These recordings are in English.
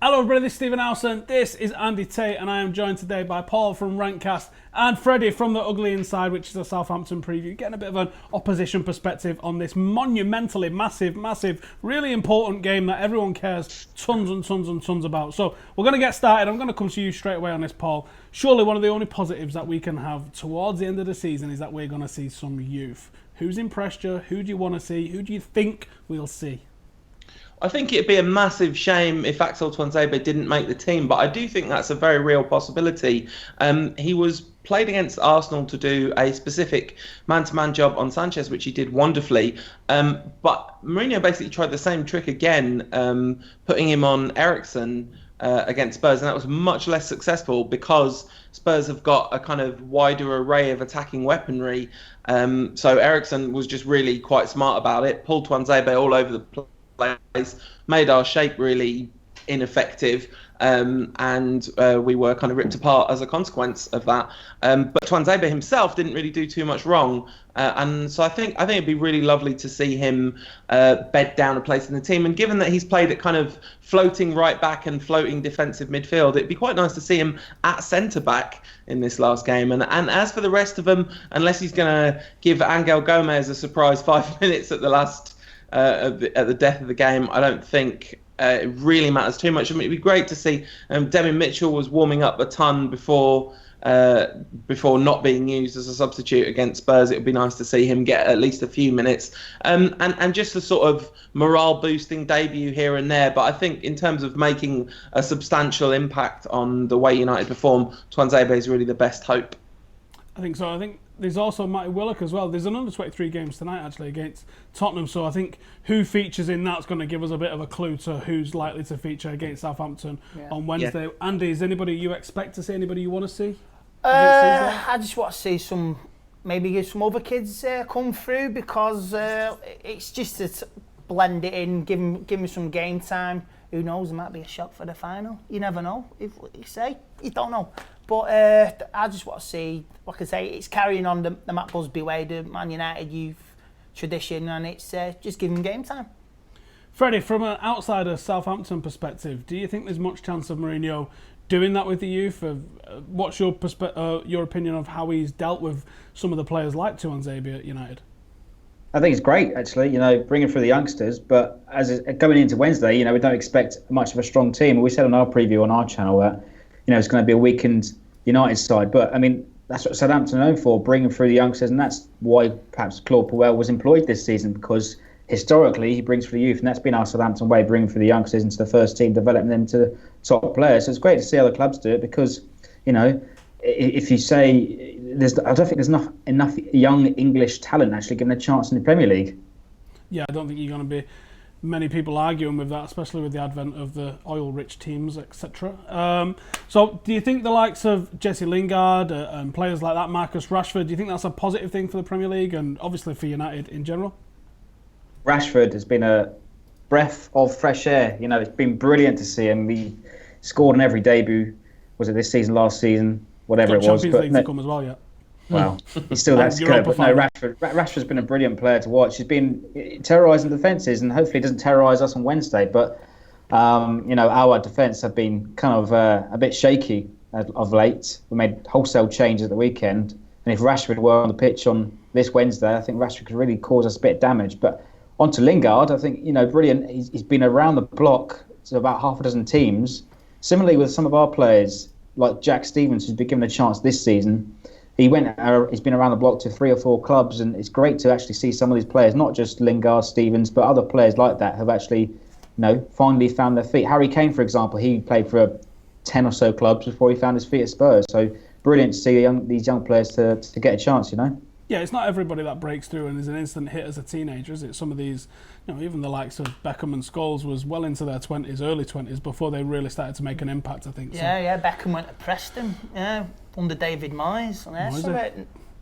Hello everybody, this is Stephen Howson, this is Andy Tate, and I am joined today by Paul from Rankcast and Freddie from The Ugly Inside, which is a Southampton preview, getting a bit of an opposition perspective on this monumentally massive, really important game that everyone cares tons and tons and tons about. So we're going to get started. I'm going to come to you straight away on this, Paul. Surely one of the only positives that we can have towards the end of the season is that we're going to see some youth. Who's impressed you? Who do you want to see? Who do you think we'll see? I think it'd be a massive shame if Axel Tuanzebe didn't make the team, but I do think that's a very real possibility. He was played against Arsenal to do a specific man-to-man job on Sanchez, which he did wonderfully. But Mourinho basically tried the same trick again, putting him on Eriksen against Spurs, and that was much less successful because Spurs have got a kind of wider array of attacking weaponry. So Eriksen was just really quite smart about it, pulled Tuanzebe all over the place, made our shape really ineffective, and we were kind of ripped apart as a consequence of that. But Tuanzebe himself didn't really do too much wrong, and so I think it'd be really lovely to see him bed down a place in the team. And given that he's played at kind of floating right back and floating defensive midfield, it'd be quite nice to see him at centre back in this last game. And as for the rest of them, unless he's going to give Angel Gomez a surprise 5 minutes at the last. At the death of the game, I don't think it really matters too much. I mean, it'd be great to see. Demi Mitchell was warming up a ton before not being used as a substitute against Spurs. It would be nice to see him get at least a few minutes, and just a sort of morale boosting debut here and there. But I think in terms of making a substantial impact on the way United perform, Tuanzebe is really the best hope. I think so. I think there's also Matty Willock as well. There's another 23 games tonight actually against Tottenham, so I think who features in that's going to give us a bit of a clue to who's likely to feature against Southampton on Wednesday. Yeah. Andy, is anybody you expect to see? Anybody you want to see? I just want to see some other kids come through, because it's just to blend it in, give me some game time. Who knows? There might be a shot for the final. You never know. If you say, you don't know. But I just want to see, like I say, it's carrying on the Matt Busby way, the Man United youth tradition, and it's just giving game time. Freddie, from an outsider Southampton perspective, do you think there's much chance of Mourinho doing that with the youth? What's your opinion of how he's dealt with some of the players like Tuanzebe at United? I think it's great, actually, bringing through the youngsters. But going into Wednesday, we don't expect much of a strong team. We said on our preview on our channel that, it's going to be a weakened United side. But, I mean, that's what Southampton are known for, bringing through the youngsters. And that's why perhaps Claude Puel was employed this season, because historically he brings through the youth. And that's been our Southampton way, bringing through the youngsters into the first team, developing them to top players. So it's great to see other clubs do it, because, if you say I don't think there's enough young English talent actually given a chance in the Premier League. Yeah, I don't think you're going to be many people arguing with that, especially with the advent of the oil-rich teams, etc. So do you think the likes of Jesse Lingard and players like that, Marcus Rashford, do you think that's a positive thing for the Premier League and obviously for United in general? Rashford has been a breath of fresh air. It's been brilliant to see him. He scored in every debut. Was it this season, last season? Whatever it was. Champions League to come as well, yeah. Well, he's still that good. But no, Rashford's been a brilliant player to watch. He's been terrorising defences, and hopefully he doesn't terrorise us on Wednesday. But, our defence have been kind of a bit shaky of late. We made wholesale changes at the weekend. And if Rashford were on the pitch on this Wednesday, I think Rashford could really cause us a bit of damage. But on to Lingard, I think, brilliant. He's been around the block to about half a dozen teams. Similarly with some of our players, like Jack Stevens, who's been given a chance this season. He's been around the block to 3 or 4 clubs, and it's great to actually see some of these players, not just Lingard, Stevens, but other players like that have actually, finally found their feet. Harry Kane, for example, he played for 10 or so clubs before he found his feet at Spurs. So brilliant to see these young players to get a chance, Yeah, it's not everybody that breaks through and is an instant hit as a teenager, is it? Some of these, even the likes of Beckham and Scholes was well into their 20s, early 20s, before they really started to make an impact, I think. Yeah, Beckham went to Preston, under David Moyes.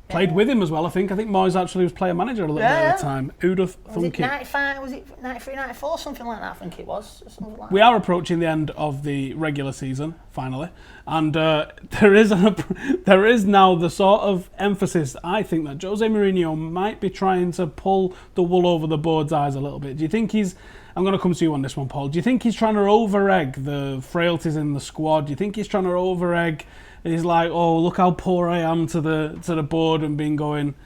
Played with him as well, I think. I think Moyes actually was player manager a little bit at the time. Who'd have thunk it? 95, was it 93, 94, something like that, I think it was. We are approaching the end of the regular season finally. And there is now the sort of emphasis, I think, that Jose Mourinho might be trying to pull the wool over the board's eyes a little bit. Do you think I'm going to come to you on this one, Paul. Do you think he's trying to over-egg the frailties in the squad? Do you think he's trying to over-egg? He's like, oh, look how poor I am to the board, and being going,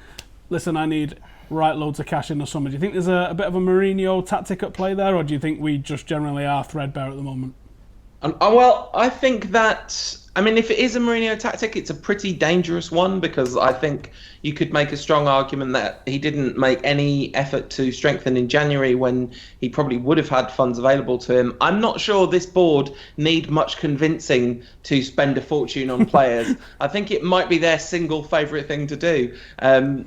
listen, I need right loads of cash in the summer. Do you think there's a bit of a Mourinho tactic at play there, or do you think we just generally are threadbare at the moment? Well, I think that, if it is a Mourinho tactic, it's a pretty dangerous one, because I think you could make a strong argument that he didn't make any effort to strengthen in January when he probably would have had funds available to him. I'm not sure this board need much convincing to spend a fortune on players. I think it might be their single favourite thing to do.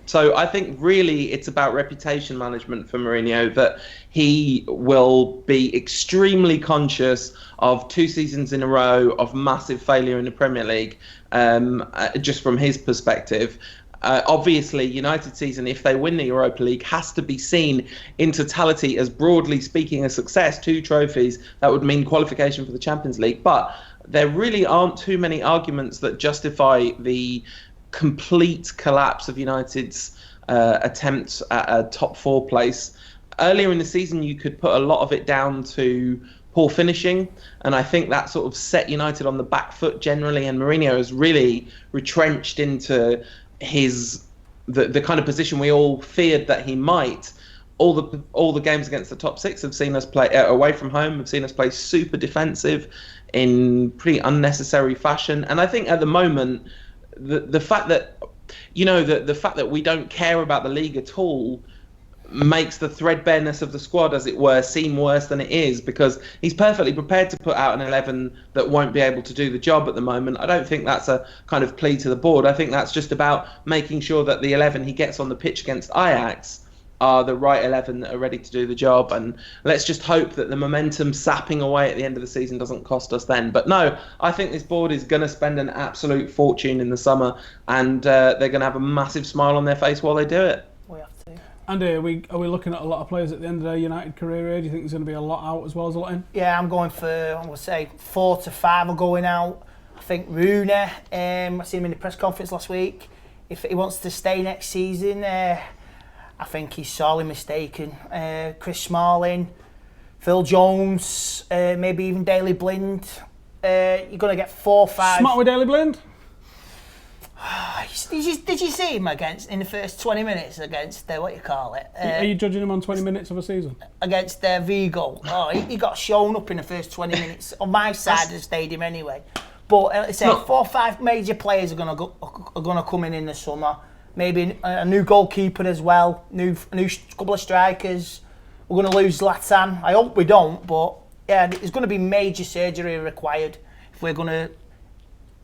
So I think really it's about reputation management for Mourinho, that he will be extremely conscious of 2 seasons in a row of massive failure in the Premier League, just from his perspective. Obviously, United's season, if they win the Europa League, has to be seen in totality as, broadly speaking, a success. 2 trophies, that would mean qualification for the Champions League. But there really aren't too many arguments that justify the complete collapse of United's attempts at a top 4 place. Earlier in the season, you could put a lot of it down to poor finishing, and I think that sort of set United on the back foot generally, and Mourinho has really retrenched into the kind of position we all feared that he might. All the games against the top 6 have seen us play away from home, have seen us play super defensive in pretty unnecessary fashion, and I think at the moment the fact that the fact that we don't care about the league at all makes the threadbareness of the squad, as it were, seem worse than it is, because he's perfectly prepared to put out an 11 that won't be able to do the job at the moment. I don't think that's a kind of plea to the board. I think that's just about making sure that the 11 he gets on the pitch against Ajax are the right 11 that are ready to do the job, and let's just hope that the momentum sapping away at the end of the season doesn't cost us then. But no, I think this board is going to spend an absolute fortune in the summer, and they're going to have a massive smile on their face while they do it. We have to. Andy, are we looking at a lot of players at the end of their United career here? Do you think there's going to be a lot out as well as a lot in? Yeah, I'm going for, I'm going to say 4 to 5 are going out. I think Rooney, I seen him in the press conference last week. If he wants to stay next season, I think he's sorely mistaken. Chris Smalling, Phil Jones, maybe even Daley Blind. You're going to get 4 or 5. Smart with Daley Blind? Did you see him in the first 20 minutes against what you call it? Are you judging him on 20 minutes of a season? Against Vigo. Oh, he got shown up in the first 20 minutes on my side of the stadium anyway. But I say 4 or 5 major players are going to come in the summer. Maybe a new goalkeeper as well. New couple of strikers. We're going to lose Zlatan. I hope we don't, but yeah, there's going to be major surgery required if we're going to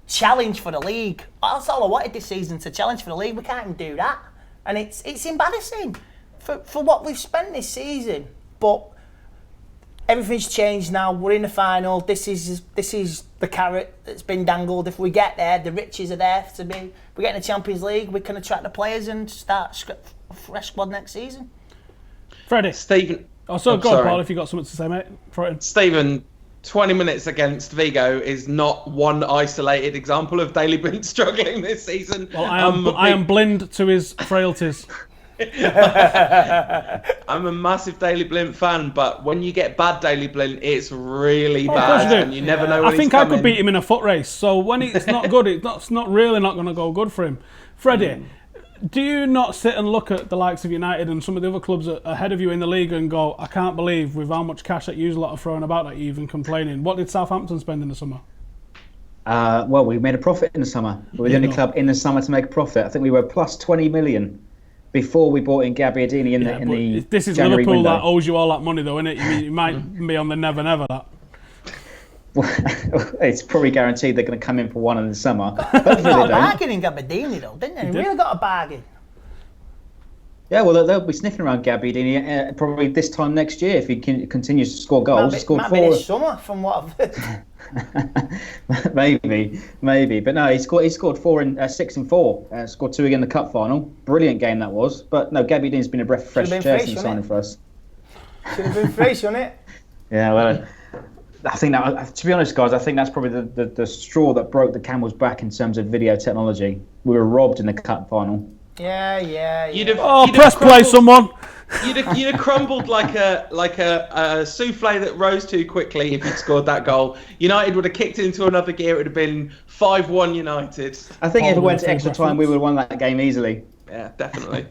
challenge for the league. That's all I wanted this season, to challenge for the league. We can't even do that, and it's embarrassing for what we've spent this season. But everything's changed now. We're in the final. This is the carrot that's been dangled. If we get there, the riches are there to be. We get in the Champions League, we can attract the players and start a fresh squad next season. Freddie. Stephen. Go on, Paul, if you've got something to say, mate. Throw it in. Stephen, 20 minutes against Vigo is not one isolated example of Daley Blind struggling this season. Well, I am blind to his frailties. I'm a massive Daley Blind fan, but when you get bad Daley Blind, it's really bad, and you never know when I think I could beat him in a foot race, so when it's not good, it's not going to go good for him. Freddie, do you not sit and look at the likes of United and some of the other clubs ahead of you in the league and go, I can't believe with how much cash that you lot are throwing about that you're even complaining? What did Southampton spend in the summer? Well, we made a profit in the summer. We were the only club in the summer to make a profit. I think we were plus 20 million before we bought in Gabbiadini in the This is January Liverpool window. that owes you all that money, though, isn't it? You might be on the never that. It's probably guaranteed they're going to come in for one in the summer. Hopefully they got a don't. bargain in Gabbiadini, though, didn't they? Really got a bargain. Yeah, well, they'll be sniffing around Gabbiadini probably this time next year if he continues to score goals. Might be this summer, from what I've heard. maybe, but no, he scored 6 and 4. Scored 2 again in the cup final. Brilliant game that was. But no, Gabbiadini's been a breath of fresh air since signing for us. Should have been free, shouldn't it? Yeah, well, I think that, to be honest, guys, I think that's probably the straw that broke the camel's back in terms of video technology. We were robbed in the cup final. Yeah. Press play, someone. You'd have crumbled like a souffle that rose too quickly if you'd scored that goal. United would have kicked into another gear. It would have been 5-1 United. I think if it went to extra time, we would have won that game easily. Yeah, definitely.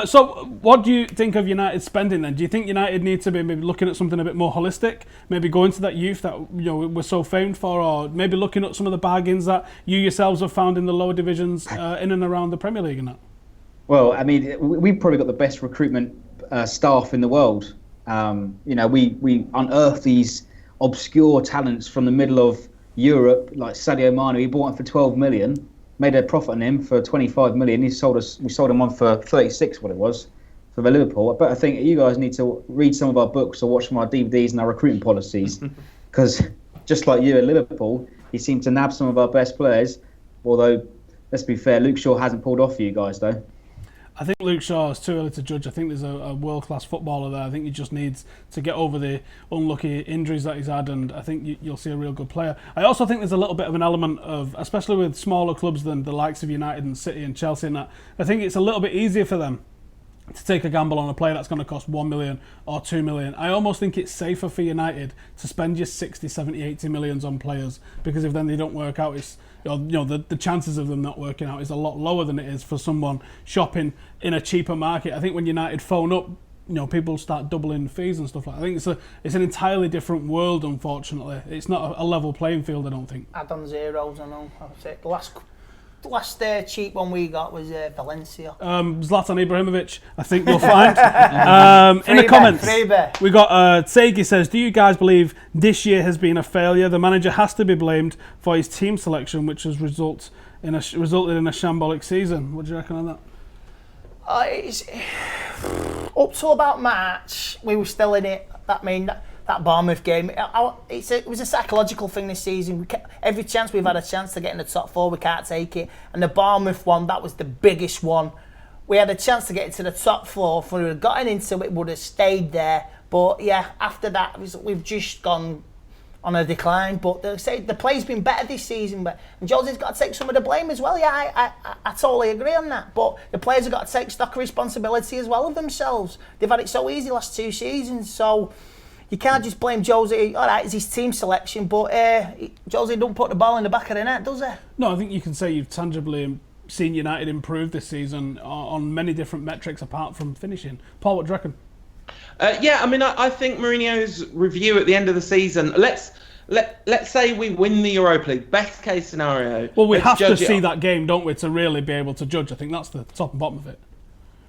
So what do you think of United spending then? Do you think United need to be maybe looking at something a bit more holistic? Maybe going to that youth that we're so famed for, or maybe looking at some of the bargains that you yourselves have found in the lower divisions in and around the Premier League and that? Well, I mean, we've probably got the best recruitment staff in the world. We unearth these obscure talents from the middle of Europe, like Sadio Mane. We bought him for 12 million. Made a profit on him for 25 million. We sold him on for 36, what it was, for the Liverpool. But I think you guys need to read some of our books or watch some of our DVDs and our recruiting policies, because just like you at Liverpool, he seemed to nab some of our best players. Although, let's be fair, Luke Shaw hasn't pulled off for you guys though. I think Luke Shaw is too early to judge. I think there's a world-class footballer there. I think he just needs to get over the unlucky injuries that he's had, and I think you'll see a real good player. I also think there's a little bit of an element of, especially with smaller clubs than the likes of United and City and Chelsea and that, I think it's a little bit easier for them to take a gamble on a player that's going to cost 1 million or 2 million. I almost think it's safer for United to spend your 60, 70, 80 millions on players, because if then they don't work out, it's the chances of them not working out is a lot lower than it is for someone shopping in a cheaper market. I think when United phone up, people start doubling fees and stuff like that. I think it's an entirely different world, unfortunately. It's not a level playing field, I don't think. Add-on zeros, I know. I would say the last cheap one we got was Valencia. Zlatan Ibrahimovic, I think you'll find. In the comments, we got Segi says, do you guys believe this year has been a failure? The manager has to be blamed for his team selection, which has resulted in a shambolic season. What do you reckon on that? Up till about March, we were still in it. That Bournemouth game, it was a psychological thing this season. Every chance we've had a chance to get in the top four, we can't take it. And the Bournemouth one, that was the biggest one. We had a chance to get into the top four. If we would have gotten into it, we would have stayed there. But yeah, after that, we've just gone on a decline. But they say the play's been better this season. And Jose's got to take some of the blame as well. Yeah, I totally agree on that. But the players have got to take stock of responsibility as well of themselves. They've had it so easy last 2 seasons. So you can't just blame Jose. All right, it's his team selection, but Jose don't put the ball in the back of the net, does he? No, I think you can say you've tangibly seen United improve this season on many different metrics apart from finishing. Paul, what do you reckon? I think Mourinho's review at the end of the season. Let's say we win the Europa League. Best case scenario. Well, we have to see that game, don't we, to really be able to judge. I think that's the top and bottom of it.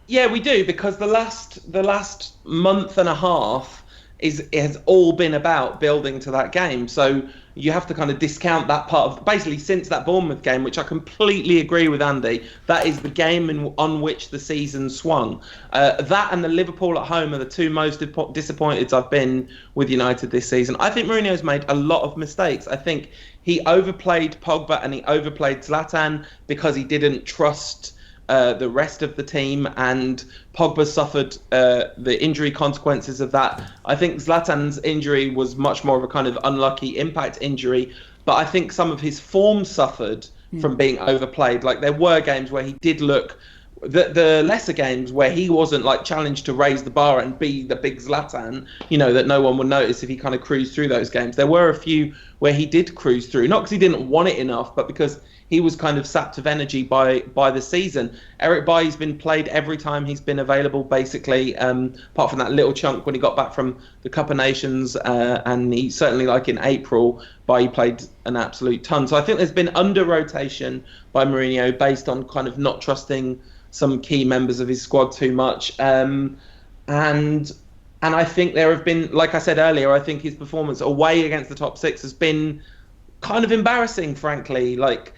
Yeah, we do, because the last month and a half it has all been about building to that game. So you have to kind of discount that part of, basically since that Bournemouth game, which I completely agree with Andy, that is the game on which the season swung. That and the Liverpool at home are the two most disappointed I've been with United this season. I think Mourinho's made a lot of mistakes. I think he overplayed Pogba and he overplayed Zlatan because he didn't trust the rest of the team, and Pogba suffered the injury consequences of that. I think Zlatan's injury was much more of a kind of unlucky impact injury, but I think some of his form suffered from being overplayed. Like, there were games where he did look, the lesser games where he wasn't like challenged to raise the bar and be the big Zlatan, that no one would notice if he kind of cruised through those games. There were a few where he did cruise through, not because he didn't want it enough, but because he was kind of sapped of energy by the season. Eric Bailly's been played every time he's been available, basically, apart from that little chunk when he got back from the Cup of Nations, and he certainly, like in April, Bailly played an absolute ton. So I think there's been under-rotation by Mourinho based on kind of not trusting some key members of his squad too much. And I think there have been, like I said earlier, I think his performance away against the top six has been kind of embarrassing, frankly. Like,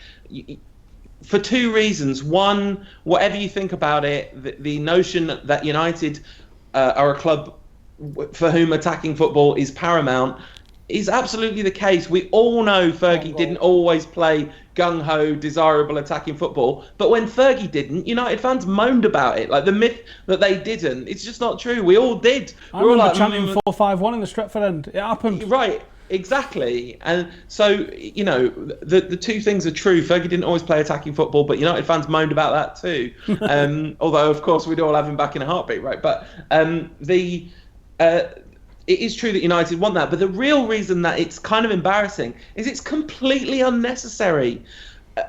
for two reasons. One, whatever you think about it, the notion that United are a club for whom attacking football is paramount is absolutely the case. We all know Fergie didn't always play gung-ho, desirable attacking football. But when Fergie didn't, United fans moaned about it. Like the myth that they didn't, it's just not true. We all did. I remember chanting 4-5-1 in the Stretford end. It happened. Right, exactly. And so, the two things are true. Fergie didn't always play attacking football, but United fans moaned about that too. Although, of course, we'd all have him back in a heartbeat, right? But it is true that United want that, but the real reason that it's kind of embarrassing is it's completely unnecessary.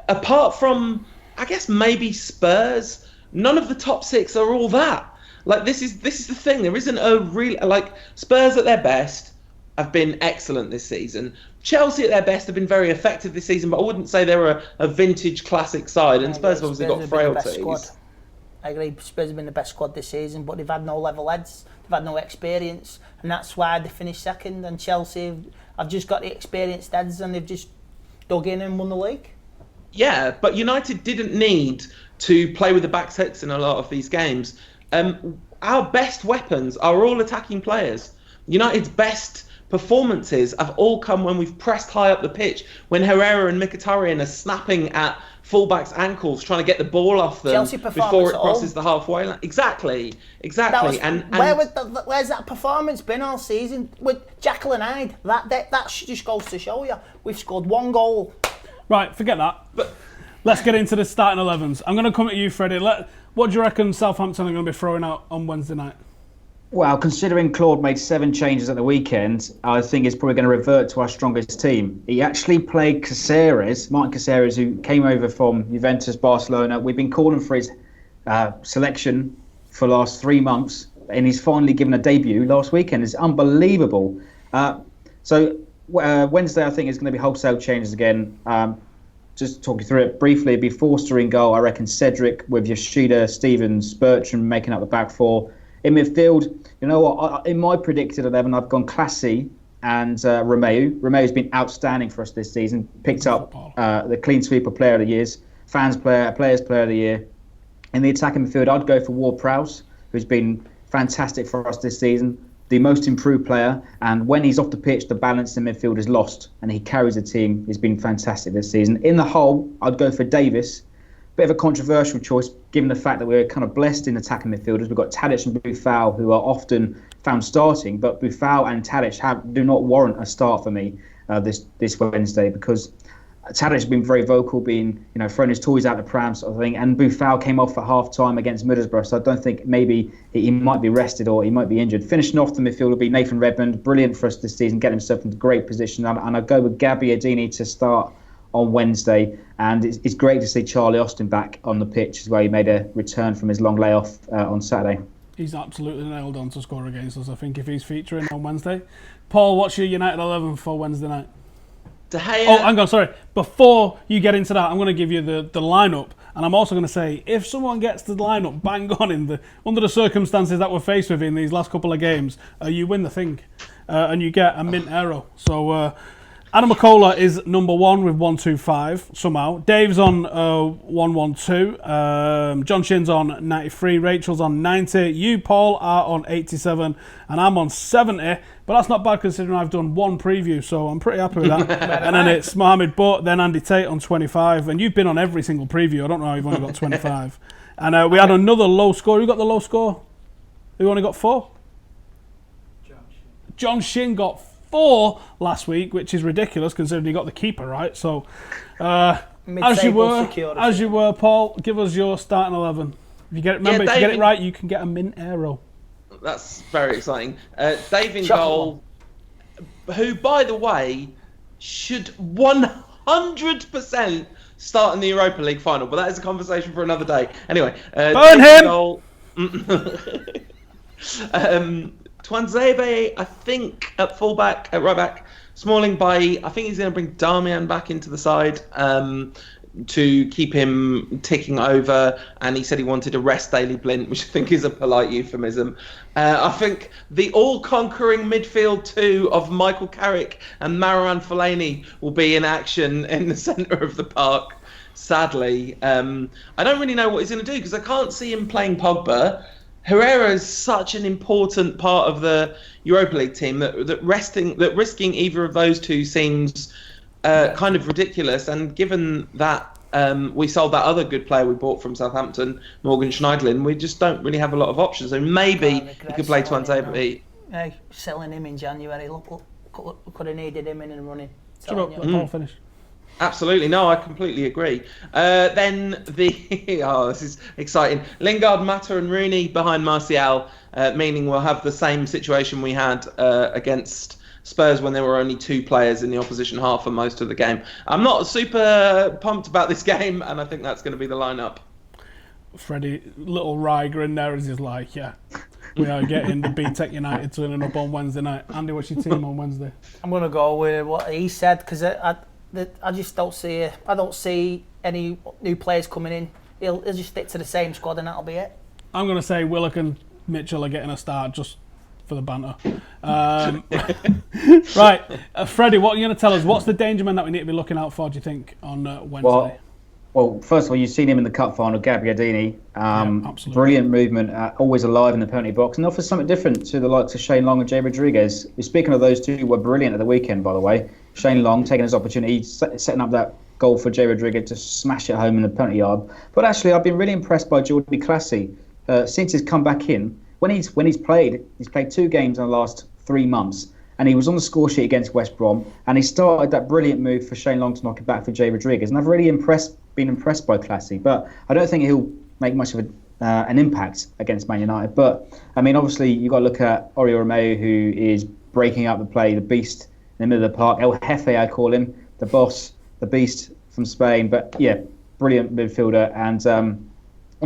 Apart from, I guess, maybe Spurs, none of the top six are all that. Like, this is the thing. There isn't a real... Like, Spurs at their best have been excellent this season. Chelsea at their best have been very effective this season, but I wouldn't say they're a vintage classic side, and Spurs have obviously got frailties. I agree, Spurs have been the best squad this season, but they've had no level heads, they've had no experience, and that's why they finished second. And Chelsea have just got the experienced heads, and they've just dug in and won the league. Yeah, but United didn't need to play with the back six in a lot of these games. Our best weapons are all attacking players. United's best performances have all come when we've pressed high up the pitch, when Herrera and Mkhitaryan are snapping at fullbacks' ankles, trying to get the ball off them before it crosses the halfway line. Exactly. Where's that performance been all season with Jekyll and Hyde? That just goes to show you we've scored one goal. Right, forget that. But let's get into the starting 11s. I'm going to come at you, Freddie. What do you reckon Southampton are going to be throwing out on Wednesday night? Well, considering Claude made 7 changes at the weekend, I think he's probably going to revert to our strongest team. He actually played Martin Caceres, who came over from Juventus, Barcelona. We've been calling for his selection for the last 3 months, and he's finally given a debut last weekend. It's unbelievable. Wednesday, I think, is going to be wholesale changes again. Just to talk you through it briefly, it'd be Forster in goal. I reckon Cedric with Yoshida, Stevens, Bertrand making up the back four. In midfield, you know what? In my predicted 11, I've gone Classy and Romeu. Romeu's been outstanding for us this season. Picked up the Clean Sweeper Player of the Year, Players Player of the Year. In the attacking midfield, I'd go for Ward-Prowse, who's been fantastic for us this season. The most improved player, and when he's off the pitch, the balance in midfield is lost, and he carries the team. He's been fantastic this season. In the whole, I'd go for Davis. Bit of a controversial choice, given the fact that we're kind of blessed in attacking midfielders. We've got Tadic and Boufal, who are often found starting, but Boufal and Tadic do not warrant a start for me this Wednesday, because Tadic has been very vocal, throwing his toys out the pram sort of thing, and Boufal came off at half time against Middlesbrough, so I don't think maybe he might be rested or he might be injured. Finishing off the midfield will be Nathan Redmond, brilliant for us this season, getting himself into great position, and I go with Gabbiadini to start on Wednesday. And it's great to see Charlie Austin back on the pitch as well. He made a return from his long layoff on Saturday. He's absolutely nailed on to score against us, I think, if he's featuring on Wednesday. Paul, what's your United 11 for Wednesday night? De Gea. Oh, hang on, sorry. Before you get into that, I'm going to give you the lineup, and I'm also going to say, if someone gets the lineup bang on under the circumstances that we're faced with in these last couple of games, you win the thing, and you get a mint arrow. So Adam McCullough is number 1 with 125 somehow. Dave's on 112. John Shin's on 93. Rachel's on 90. You, Paul, are on 87, and I'm on 70. But that's not bad considering I've done 1 preview, so I'm pretty happy with that. And then it's Mohamed Butt, then Andy Tate on 25, and you've been on every single preview. I don't know how you've only got 25. And we had another low score. Who got the low score? Who only got 4? John Shin got 4 last week, which is ridiculous considering he got the keeper right. So, as you were, Paul, give us your starting 11. If you get it right, you can get a mint arrow. That's very exciting. Dave in goal, who, by the way, should 100% start in the Europa League final, but that is a conversation for another day. Anyway, burn him. Goal, Tuanzebe, I think, at fullback, at right back. Smalling Bailly, I think he's going to bring Darmian back into the side to keep him ticking over. And he said he wanted to rest Daley Blind, which I think is a polite euphemism. I think the all-conquering midfield 2 of Michael Carrick and Marouane Fellaini will be in action in the centre of the park, sadly. I don't really know what he's going to do because I can't see him playing Pogba, Herrera is such an important part of the Europa League team that risking either of those two seems kind of ridiculous. And given that we sold that other good player we bought from Southampton, Morgan Schneiderlin, we just don't really have a lot of options. So maybe he could play Tuanzebe. Hey, selling him in January. Look, could have needed him in and running. Paul finish. Absolutely, no, I completely agree. Then this is exciting. Lingard, Mata, and Rooney behind Martial, meaning we'll have the same situation we had against Spurs when there were only 2 players in the opposition half for most of the game. I'm not super pumped about this game, and I think that's going to be the lineup. Freddie, little Riger in there as he's like, yeah, we are getting the BTEC United turning up on Wednesday night. Andy, what's your team on Wednesday? I'm going to go with what he said because I just don't see any new players coming in. He'll just stick to the same squad and that'll be it. I'm going to say Willock and Mitchell are getting a start just for the banter. Right, Freddie, what are you going to tell us? What's the danger man that we need to be looking out for, do you think, on Wednesday? Well, first of all, you've seen him in the cup final, Gabbiadini. Brilliant movement, always alive in the penalty box, and offers something different to the likes of Shane Long and Jay Rodriguez. Speaking of those two, who were brilliant at the weekend, by the way. Shane Long taking his opportunity, setting up that goal for Jay Rodriguez to smash it home in the penalty yard. But actually, I've been really impressed by Jordi Clasie since he's come back in. When he's played 2 games in the last 3 months. And he was on the score sheet against West Brom, and he started that brilliant move for Shane Long to knock it back for Jay Rodriguez. And I've really been impressed by Clasie, but I don't think he'll make much of an impact against Man United. But I mean, obviously you've got to look at Oriol Romeu, who is breaking up the play, the beast in the middle of the park. El Jefe, I call him, the boss, the beast from Spain. But yeah, brilliant midfielder. And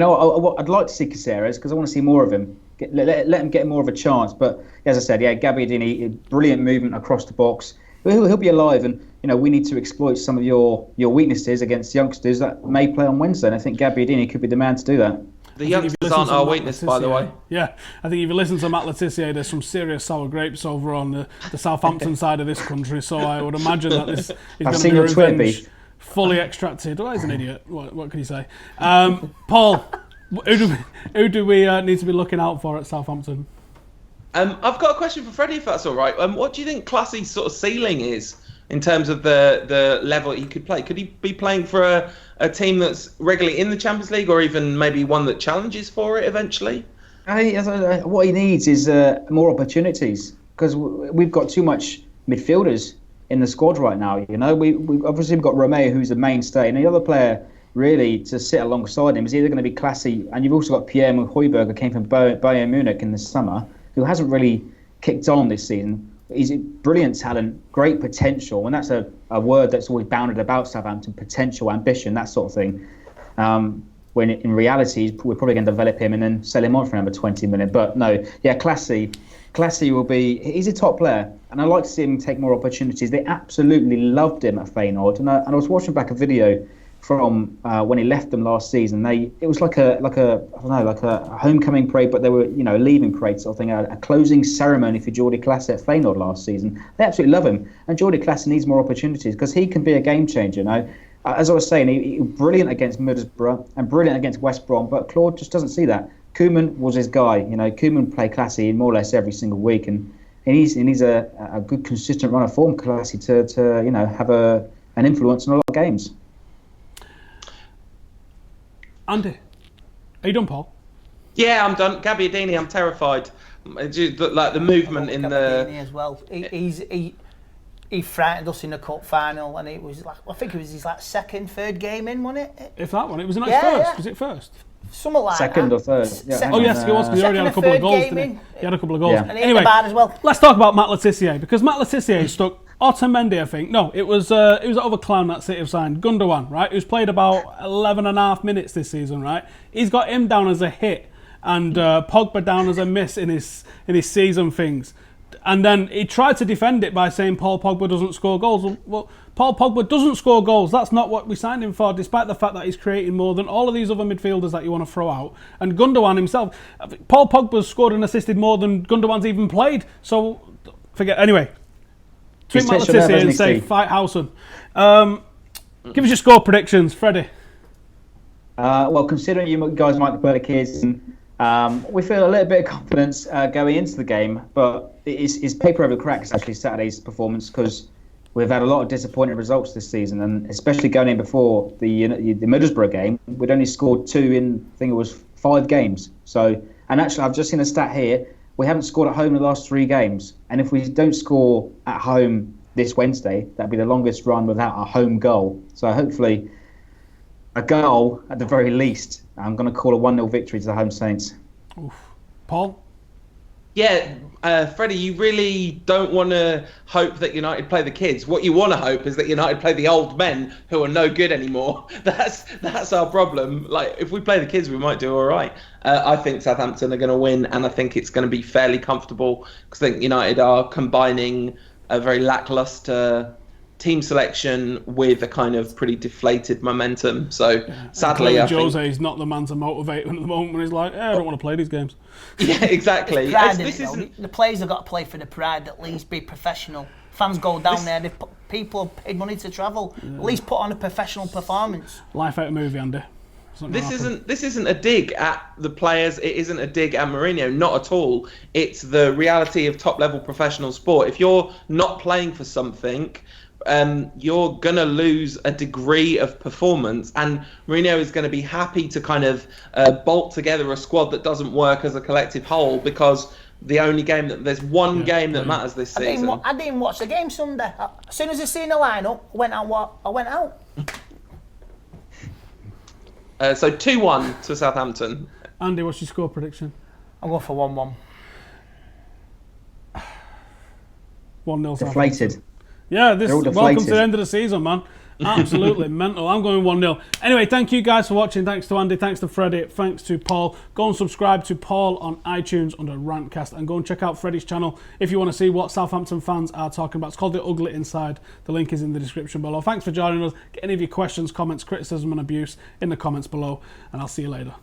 I'd like to see Caceres because I want to see more of him. Let him get more of a chance. But as I said, yeah, Gabbiadini, brilliant movement across the box. He'll be alive, and we need to exploit some of your weaknesses against youngsters that may play on Wednesday. And I think Gabbiadini could be the man to do that. The youngsters aren't our weakness, by the way. Yeah, I think if you listen to Matt Le Tissier, there's some serious sour grapes over on the Southampton side of this country. So I would imagine that this is going to be revenge fully extracted. Oh, he's an idiot. What can you say? Paul, who do we need to be looking out for at Southampton? I've got a question for Freddie, if that's all right. What do you think Classy's sort of ceiling is in terms of the level he could play? Could he be playing for a team that's regularly in the Champions League, or even maybe one that challenges for it eventually? What he needs is more opportunities, because we've got too much midfielders in the squad right now. We've obviously got Romeu, who's the mainstay, and the other player really to sit alongside him is either going to be Clasie, and you've also got Pierre Hooiberg, who came from Bayern Munich in the summer, who hasn't really kicked on this season. He's a brilliant talent, great potential, and that's a word that's always bounded about Southampton: potential, ambition, that sort of thing. When in reality, we're probably going to develop him and then sell him on for another 20 million. But no, yeah, Clasie will be. He's a top player, and I'd like to see him take more opportunities. They absolutely loved him at Feyenoord, and I was watching back a video from when he left them last season. It was like a homecoming parade, but they were a leaving parade sort of thing, a closing ceremony for Jordi Clasie at Feyenoord last season. They absolutely love him, and Jordi Clasie needs more opportunities because he can be a game changer. As I was saying, he was brilliant against Middlesbrough and brilliant against West Brom, but Claude just doesn't see that. Koeman was his guy. Koeman played Clasie more or less every single week, and he needs a good consistent run of form, Clasie, to have an influence in a lot of games. Andy, are you done, Paul? Yeah, I'm done. Gabbiadini, I'm terrified. Like the movement in the. As well. He frightened us in the cup final, and it was I think it was his third game in, wasn't it? If that one, it was first. Yeah. Was it first? Something like second that. Or third. Yeah. Oh yes, it was. Because he already had a couple of goals. Didn't he? He had a couple of goals. Yeah. And anyway, as well. Let's talk about Matt Le Tissier, because Matt Le Tissier stuck Otamendi, I think. No, it was other clown that City have signed, Gundogan, right? Who's played about 11.5 minutes this season, right? He's got him down as a hit and Pogba down as a miss in his season things. And then he tried to defend it by saying Paul Pogba doesn't score goals. Well, Paul Pogba doesn't score goals. That's not what we signed him for, despite the fact that he's creating more than all of these other midfielders that you want to throw out. And Gundogan himself, Paul Pogba's scored and assisted more than Gundogan's even played. So, forget. Anyway, tweet Matt Le Tissier and say, fight Howson. Give us your score predictions, Freddie. Well, considering you guys might be better kids, and We feel a little bit of confidence going into the game, but it's paper over the cracks actually Saturday's performance, because we've had a lot of disappointing results this season, and especially going in before the Middlesbrough game, we'd only scored 2 in, I think it was 5 games. So, and actually I've just seen a stat here, we haven't scored at home in the last 3 games, and if we don't score at home this Wednesday, that'd be the longest run without a home goal. So hopefully a goal at the very least. I'm going to call a 1-0 victory to the home Saints. Oof. Paul? Yeah, Freddie, you really don't want to hope that United play the kids. What you want to hope is that United play the old men who are no good anymore. That's our problem. Like, if we play the kids, we might do all right. I think Southampton are going to win, and I think it's going to be fairly comfortable, because I think United are combining a very lackluster team selection with a kind of pretty deflated momentum. So sadly, I think Jose is not the man to motivate him at the moment when he's like, I don't want to play these games. Yeah, exactly. The players have got to play for the pride, at least be professional. Fans go down there, people have paid money to travel. Yeah. At least put on a professional performance. Life out of movie, Andy. This isn't a dig at the players. It isn't a dig at Mourinho. Not at all. It's the reality of top-level professional sport. If you're not playing for something, you're going to lose a degree of performance, and Mourinho is going to be happy to kind of bolt together a squad that doesn't work as a collective whole, because there's one game that matters this season. I didn't watch the game Sunday. As soon as I seen the lineup, I went out. So 2-1 to Southampton. Andy, what's your score prediction? I'll go for 1-1. 1-0 Deflated. Yeah, welcome to the end of the season, man. Absolutely mental. I'm going 1-0. Anyway, thank you guys for watching. Thanks to Andy, thanks to Freddie, thanks to Paul. Go and subscribe to Paul on iTunes under Rantcast, and go and check out Freddie's channel if you want to see what Southampton fans are talking about. It's called The Ugly Inside. The link is in the description below. Thanks for joining us. Get any of your questions, comments, criticism and abuse in the comments below, and I'll see you later.